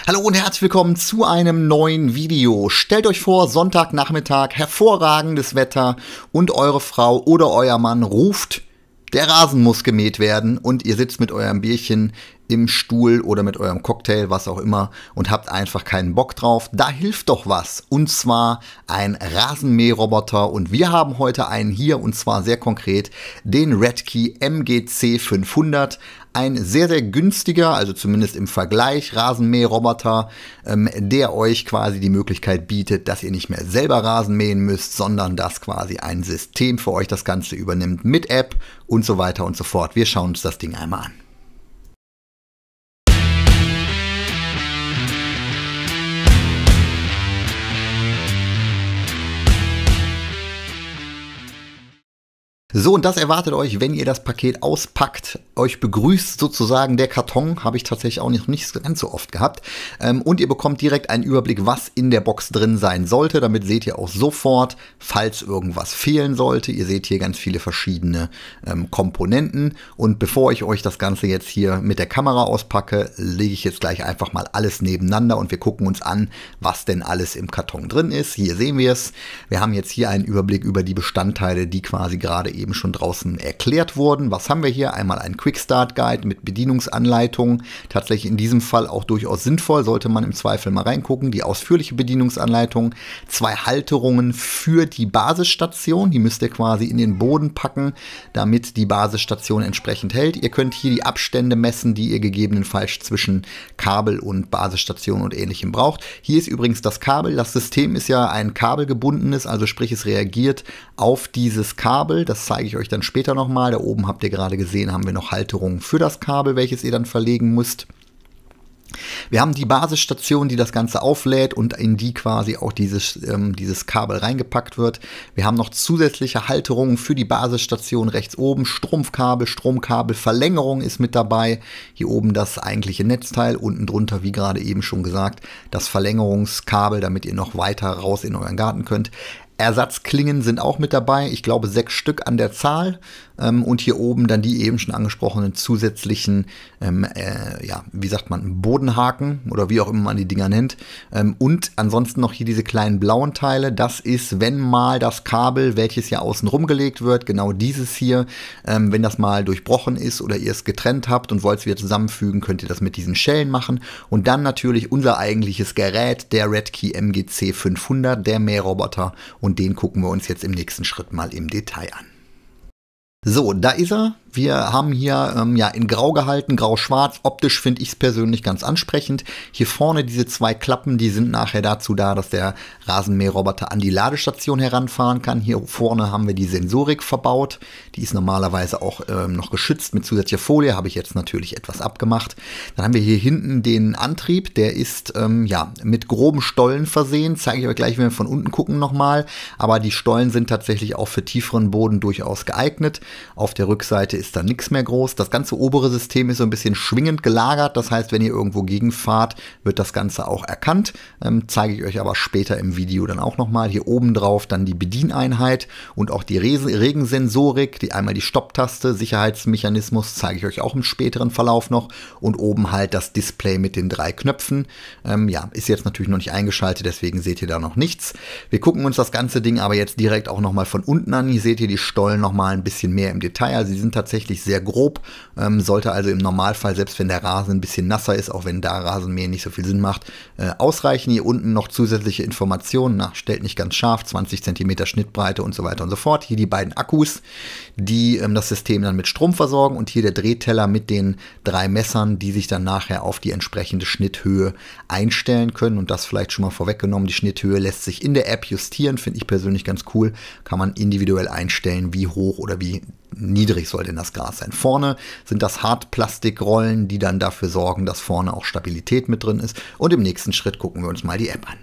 Hallo und herzlich willkommen zu einem neuen Video. Stellt euch vor, Sonntagnachmittag, hervorragendes Wetter und eure Frau oder euer Mann ruft, der Rasen muss gemäht werden und ihr sitzt mit eurem Bierchen im Stuhl oder mit eurem Cocktail, was auch immer, und habt einfach keinen Bock drauf. Da hilft doch was, und zwar ein Rasenmäherroboter, und wir haben heute einen hier, und zwar sehr konkret den Redkey MGC 500. Ein sehr, sehr günstiger, also zumindest im Vergleich, Rasenmäherroboter, der euch quasi die Möglichkeit bietet, dass ihr nicht mehr selber Rasen mähen müsst, sondern dass quasi ein System für euch das Ganze übernimmt mit App und so weiter und so fort. Wir schauen uns das Ding einmal an. So, und das erwartet euch, wenn ihr das Paket auspackt. Euch begrüßt sozusagen der Karton, habe ich tatsächlich auch nicht ganz so oft gehabt. Und ihr bekommt direkt einen Überblick, was in der Box drin sein sollte. Damit seht ihr auch sofort, falls irgendwas fehlen sollte. Ihr seht hier ganz viele verschiedene Komponenten. Und bevor ich euch das Ganze jetzt hier mit der Kamera auspacke, lege ich jetzt gleich einfach mal alles nebeneinander und wir gucken uns an, was denn alles im Karton drin ist. Hier sehen wir es. Wir haben jetzt hier einen Überblick über die Bestandteile, die quasi gerade eben schon draußen erklärt wurden. Was haben wir hier? Einmal ein Quick Start Guide mit Bedienungsanleitung. Tatsächlich in diesem Fall auch durchaus sinnvoll, sollte man im Zweifel mal reingucken. Die ausführliche Bedienungsanleitung. 2 Halterungen für die Basisstation. Die müsst ihr quasi in den Boden packen, damit die Basisstation entsprechend hält. Ihr könnt hier die Abstände messen, die ihr gegebenenfalls zwischen Kabel und Basisstation und ähnlichem braucht. Hier ist übrigens das Kabel. Das System ist ja ein kabelgebundenes, also sprich es reagiert auf dieses Kabel. Das zeige ich euch dann später nochmal. Da oben habt ihr gerade gesehen, haben wir noch Halterungen für das Kabel, welches ihr dann verlegen müsst. Wir haben die Basisstation, die das Ganze auflädt und in die quasi auch dieses Kabel reingepackt wird. Wir haben noch zusätzliche Halterungen für die Basisstation rechts oben. Stromkabel, Verlängerung ist mit dabei. Hier oben das eigentliche Netzteil, unten drunter, wie gerade eben schon gesagt, das Verlängerungskabel, damit ihr noch weiter raus in euren Garten könnt. Ersatzklingen sind auch mit dabei, ich glaube 6 Stück an der Zahl, und hier oben dann die eben schon angesprochenen zusätzlichen, wie sagt man, Bodenhaken oder wie auch immer man die Dinger nennt, und ansonsten noch hier diese kleinen blauen Teile. Das ist, wenn mal das Kabel, welches ja außen rumgelegt wird, genau dieses hier, wenn das mal durchbrochen ist oder ihr es getrennt habt und wollt es wieder zusammenfügen, könnt ihr das mit diesen Schellen machen. Und dann natürlich unser eigentliches Gerät, der Redkey MGC 500, der Mähroboter. Und den gucken wir uns jetzt im nächsten Schritt mal im Detail an. So, da ist er. Wir haben hier in grau gehalten, grau-schwarz. Optisch finde ich es persönlich ganz ansprechend. Hier vorne diese 2 Klappen, die sind nachher dazu da, dass der Rasenmäherroboter an die Ladestation heranfahren kann. Hier vorne haben wir die Sensorik verbaut. Die ist normalerweise auch noch geschützt mit zusätzlicher Folie. Habe ich jetzt natürlich etwas abgemacht. Dann haben wir hier hinten den Antrieb. Der ist mit groben Stollen versehen. Zeige ich euch gleich, wenn wir von unten gucken nochmal. Aber die Stollen sind tatsächlich auch für tieferen Boden durchaus geeignet. Auf der Rückseite ist da nichts mehr groß. Das ganze obere System ist so ein bisschen schwingend gelagert. Das heißt, wenn ihr irgendwo gegenfahrt, wird das Ganze auch erkannt. Zeige ich euch aber später im Video dann auch nochmal. Hier oben drauf dann die Bedieneinheit und auch die Regensensorik. Einmal die Stopptaste, Sicherheitsmechanismus, zeige ich euch auch im späteren Verlauf noch. Und oben halt das Display mit den 3 Knöpfen. Ist jetzt natürlich noch nicht eingeschaltet, deswegen seht ihr da noch nichts. Wir gucken uns das ganze Ding aber jetzt direkt auch nochmal von unten an. Hier seht ihr die Stollen nochmal ein bisschen mehr im Detail. Also sie sind tatsächlich sehr grob, sollte also im Normalfall, selbst wenn der Rasen ein bisschen nasser ist, auch wenn da Rasenmähen nicht so viel Sinn macht, ausreichen. Hier unten noch zusätzliche Informationen, stellt nicht ganz scharf, 20 cm Schnittbreite und so weiter und so fort. Hier die beiden Akkus, die das System dann mit Strom versorgen, und hier der Drehteller mit den 3 Messern, die sich dann nachher auf die entsprechende Schnitthöhe einstellen können. Und das vielleicht schon mal vorweggenommen, die Schnitthöhe lässt sich in der App justieren, finde ich persönlich ganz cool, kann man individuell einstellen, wie hoch oder wie niedrig soll denn das Gras sein. Vorne sind das Hartplastikrollen, die dann dafür sorgen, dass vorne auch Stabilität mit drin ist. Und im nächsten Schritt gucken wir uns mal die App an.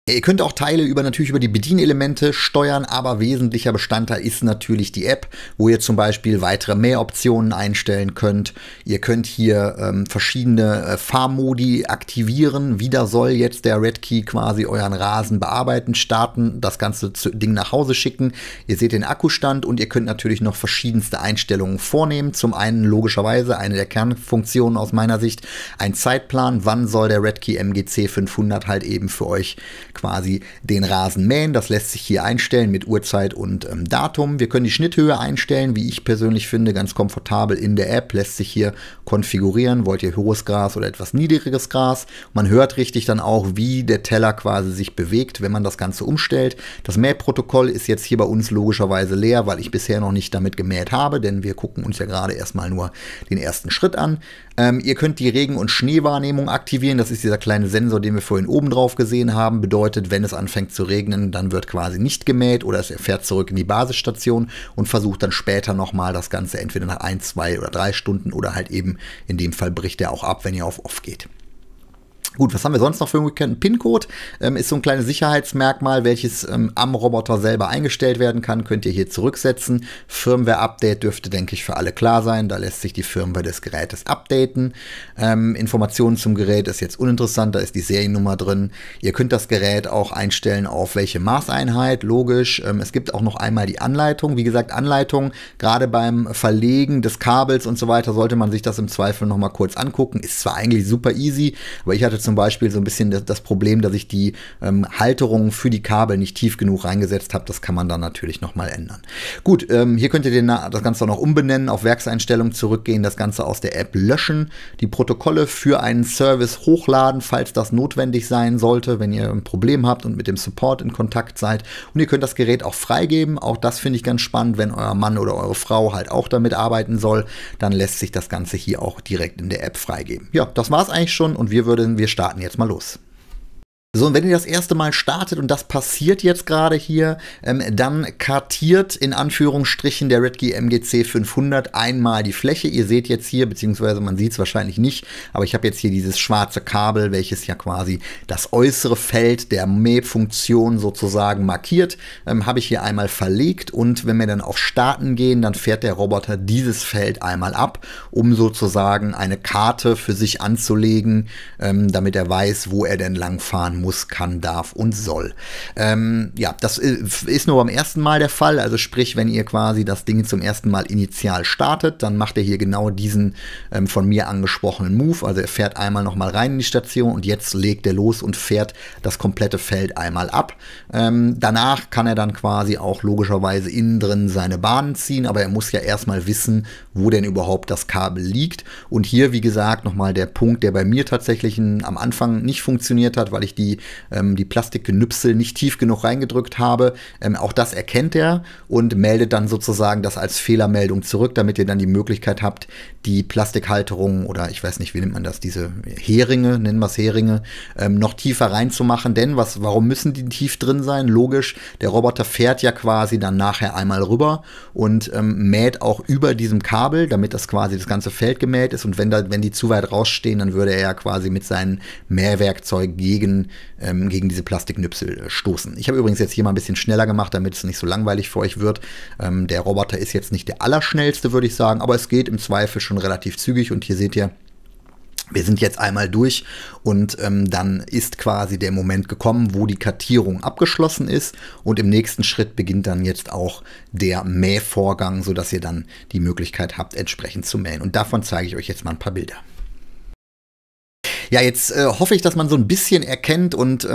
Ihr könnt auch Teile natürlich über die Bedienelemente steuern, aber wesentlicher Bestandteil ist natürlich die App, wo ihr zum Beispiel weitere Mähoptionen einstellen könnt. Ihr könnt hier verschiedene Fahrmodi aktivieren. Wieder soll jetzt der Redkey quasi euren Rasen bearbeiten, starten, das ganze Ding nach Hause schicken. Ihr seht den Akkustand und ihr könnt natürlich noch verschiedenste Einstellungen vornehmen. Zum einen logischerweise eine der Kernfunktionen aus meiner Sicht, ein Zeitplan, wann soll der Redkey MGC 500 halt eben für euch quasi den Rasen mähen. Das lässt sich hier einstellen mit Uhrzeit und Datum. Wir können die Schnitthöhe einstellen, wie ich persönlich finde, ganz komfortabel in der App. Lässt sich hier konfigurieren. Wollt ihr hohes Gras oder etwas niedrigeres Gras? Man hört richtig dann auch, wie der Teller quasi sich bewegt, wenn man das Ganze umstellt. Das Mähprotokoll ist jetzt hier bei uns logischerweise leer, weil ich bisher noch nicht damit gemäht habe, denn wir gucken uns ja gerade erstmal nur den ersten Schritt an. Ihr könnt die Regen- und Schneewahrnehmung aktivieren. Das ist dieser kleine Sensor, den wir vorhin oben drauf gesehen haben. Bedeutet, wenn es anfängt zu regnen, dann wird quasi nicht gemäht oder es fährt zurück in die Basisstation und versucht dann später nochmal das Ganze entweder nach 1, 2 oder 3 Stunden oder halt eben in dem Fall bricht er auch ab, wenn ihr auf Off geht. Gut, was haben wir sonst noch für Möglichkeiten? PIN-Code ist so ein kleines Sicherheitsmerkmal, welches am Roboter selber eingestellt werden kann. Könnt ihr hier zurücksetzen. Firmware-Update dürfte, denke ich, für alle klar sein. Da lässt sich die Firmware des Gerätes updaten. Informationen zum Gerät ist jetzt uninteressant. Da ist die Seriennummer drin. Ihr könnt das Gerät auch einstellen, auf welche Maßeinheit. Logisch. Es gibt auch noch einmal die Anleitung. Wie gesagt, Anleitung, gerade beim Verlegen des Kabels und so weiter, sollte man sich das im Zweifel noch mal kurz angucken. Ist zwar eigentlich super easy, aber ich hatte zum Beispiel so ein bisschen das Problem, dass ich die Halterungen für die Kabel nicht tief genug reingesetzt habe. Das kann man dann natürlich nochmal ändern. Gut, hier könnt ihr das Ganze auch noch umbenennen, auf Werkseinstellungen zurückgehen, das Ganze aus der App löschen, die Protokolle für einen Service hochladen, falls das notwendig sein sollte, wenn ihr ein Problem habt und mit dem Support in Kontakt seid. Und ihr könnt das Gerät auch freigeben. Auch das finde ich ganz spannend, wenn euer Mann oder eure Frau halt auch damit arbeiten soll, dann lässt sich das Ganze hier auch direkt in der App freigeben. Ja, das war es eigentlich schon und wir starten jetzt mal los. So, und wenn ihr das erste Mal startet, und das passiert jetzt gerade hier, dann kartiert in Anführungsstrichen der Redkey MGC 500 einmal die Fläche. Ihr seht jetzt hier, beziehungsweise man sieht es wahrscheinlich nicht, aber ich habe jetzt hier dieses schwarze Kabel, welches ja quasi das äußere Feld der Mähfunktion sozusagen markiert, habe ich hier einmal verlegt, und wenn wir dann auf Starten gehen, dann fährt der Roboter dieses Feld einmal ab, um sozusagen eine Karte für sich anzulegen, damit er weiß, wo er denn langfahren muss, kann, darf und soll. Ja, das ist nur beim ersten Mal der Fall, also sprich, wenn ihr quasi das Ding zum ersten Mal initial startet, dann macht er hier genau diesen von mir angesprochenen Move, also er fährt einmal nochmal rein in die Station und jetzt legt er los und fährt das komplette Feld einmal ab. Danach kann er dann quasi auch logischerweise innen drin seine Bahnen ziehen, aber er muss ja erstmal wissen, wo denn überhaupt das Kabel liegt, und hier, wie gesagt, nochmal der Punkt, der bei mir tatsächlich am Anfang nicht funktioniert hat, weil ich die Plastikgenüpsel nicht tief genug reingedrückt habe. Auch das erkennt er und meldet dann sozusagen das als Fehlermeldung zurück, damit ihr dann die Möglichkeit habt, die Plastikhalterung oder ich weiß nicht, wie nennt man das, diese Heringe, nennen wir es Heringe, noch tiefer reinzumachen. Denn warum müssen die tief drin sein? Logisch, der Roboter fährt ja quasi dann nachher einmal rüber und mäht auch über diesem Kabel, damit das quasi das ganze Feld gemäht ist, und wenn die zu weit rausstehen, dann würde er ja quasi mit seinem Mähwerkzeug gegen diese Plastiknüpsel stoßen. Ich habe übrigens jetzt hier mal ein bisschen schneller gemacht, damit es nicht so langweilig für euch wird. Der Roboter ist jetzt nicht der allerschnellste, würde ich sagen, aber es geht im Zweifel schon relativ zügig, und hier seht ihr, wir sind jetzt einmal durch, und dann ist quasi der Moment gekommen, wo die Kartierung abgeschlossen ist, und im nächsten Schritt beginnt dann jetzt auch der Mähvorgang, sodass ihr dann die Möglichkeit habt, entsprechend zu mähen. Und davon zeige ich euch jetzt mal ein paar Bilder. Ja, jetzt hoffe ich, dass man so ein bisschen erkennt, und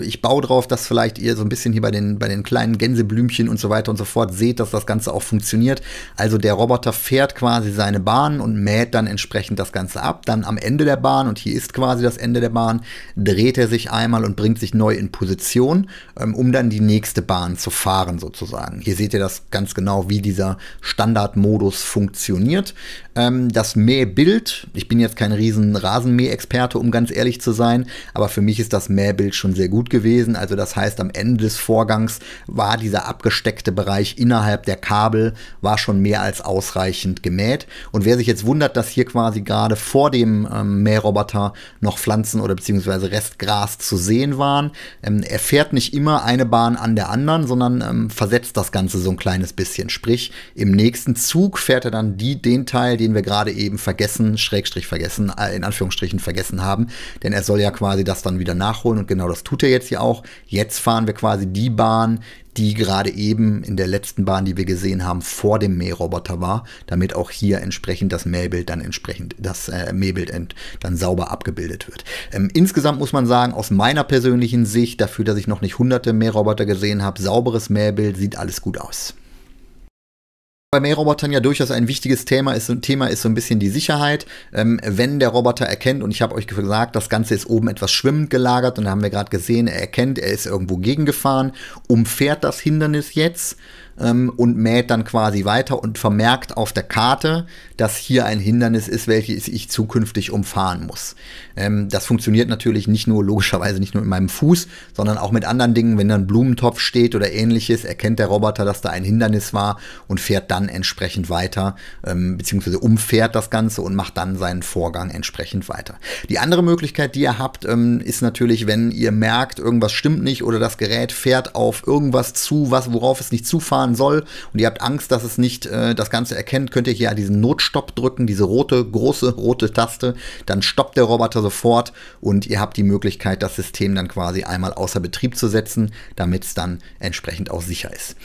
ich baue drauf, dass vielleicht ihr so ein bisschen hier bei den kleinen Gänseblümchen und so weiter und so fort seht, dass das Ganze auch funktioniert. Also der Roboter fährt quasi seine Bahn und mäht dann entsprechend das Ganze ab. Dann am Ende der Bahn, und hier ist quasi das Ende der Bahn, dreht er sich einmal und bringt sich neu in Position, um dann die nächste Bahn zu fahren sozusagen. Hier seht ihr das ganz genau, wie dieser Standardmodus funktioniert. Das Mähbild, ich bin jetzt kein riesen Rasenmäh-Experte hatte, um ganz ehrlich zu sein. Aber für mich ist das Mähbild schon sehr gut gewesen. Also das heißt, am Ende des Vorgangs war dieser abgesteckte Bereich innerhalb der Kabel war schon mehr als ausreichend gemäht. Und wer sich jetzt wundert, dass hier quasi gerade vor dem Mähroboter noch Pflanzen oder beziehungsweise Restgras zu sehen waren, er fährt nicht immer eine Bahn an der anderen, sondern versetzt das Ganze so ein kleines bisschen. Sprich, im nächsten Zug fährt er dann den Teil, den wir gerade eben vergessen, Schrägstrich vergessen, in Anführungsstrichen vergessen haben, denn er soll ja quasi das dann wieder nachholen und genau das tut er jetzt hier auch. Jetzt fahren wir quasi die Bahn, die gerade eben in der letzten Bahn, die wir gesehen haben, vor dem Mähroboter war, damit auch hier entsprechend das Mähbild dann dann sauber abgebildet wird. Insgesamt muss man sagen, aus meiner persönlichen Sicht, dafür, dass ich noch nicht hunderte Mähroboter gesehen habe, sauberes Mähbild, sieht alles gut aus. Bei Mährobotern ja durchaus ein wichtiges Thema ist so ein bisschen die Sicherheit. Wenn der Roboter erkennt, und ich habe euch gesagt, das Ganze ist oben etwas schwimmend gelagert und da haben wir gerade gesehen, er erkennt, er ist irgendwo gegengefahren, umfährt das Hindernis jetzt und mäht dann quasi weiter und vermerkt auf der Karte, dass hier ein Hindernis ist, welches ich zukünftig umfahren muss. Das funktioniert natürlich logischerweise nicht nur mit meinem Fuß, sondern auch mit anderen Dingen. Wenn da ein Blumentopf steht oder ähnliches, erkennt der Roboter, dass da ein Hindernis war und fährt dann entsprechend weiter, beziehungsweise umfährt das Ganze und macht dann seinen Vorgang entsprechend weiter. Die andere Möglichkeit, die ihr habt, ist natürlich, wenn ihr merkt, irgendwas stimmt nicht oder das Gerät fährt auf irgendwas zu, worauf es nicht zufahren soll und ihr habt Angst, dass es nicht das Ganze erkennt, könnt ihr hier diesen Notstopp drücken, diese große rote Taste, dann stoppt der Roboter sofort und ihr habt die Möglichkeit, das System dann quasi einmal außer Betrieb zu setzen, damit es dann entsprechend auch sicher ist.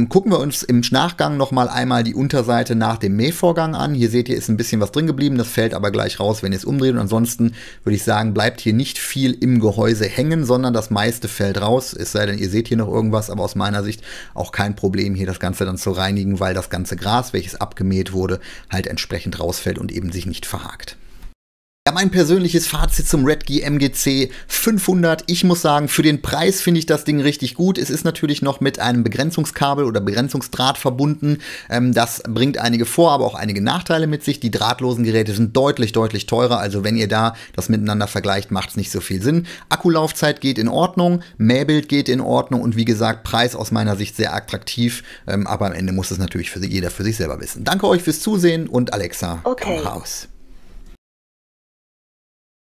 Gucken wir uns im Nachgang nochmal einmal die Unterseite nach dem Mähvorgang an. Hier seht ihr, ist ein bisschen was drin geblieben, das fällt aber gleich raus, wenn ihr es umdreht und ansonsten würde ich sagen, bleibt hier nicht viel im Gehäuse hängen, sondern das meiste fällt raus, es sei denn, ihr seht hier noch irgendwas, aber aus meiner Sicht auch kein Problem, hier das Ganze dann zu reinigen, weil das ganze Gras, welches abgemäht wurde, halt entsprechend rausfällt und eben sich nicht verhakt. Ja, mein persönliches Fazit zum Redkey MGC 500. Ich muss sagen, für den Preis finde ich das Ding richtig gut. Es ist natürlich noch mit einem Begrenzungskabel oder Begrenzungsdraht verbunden. Das bringt einige Vor-, aber auch einige Nachteile mit sich. Die drahtlosen Geräte sind deutlich teurer. Also wenn ihr da das miteinander vergleicht, macht es nicht so viel Sinn. Akkulaufzeit geht in Ordnung, Mähbild geht in Ordnung und wie gesagt, Preis aus meiner Sicht sehr attraktiv. Aber am Ende muss es natürlich jeder für sich selber wissen. Danke euch fürs Zusehen und Alexa, komm raus.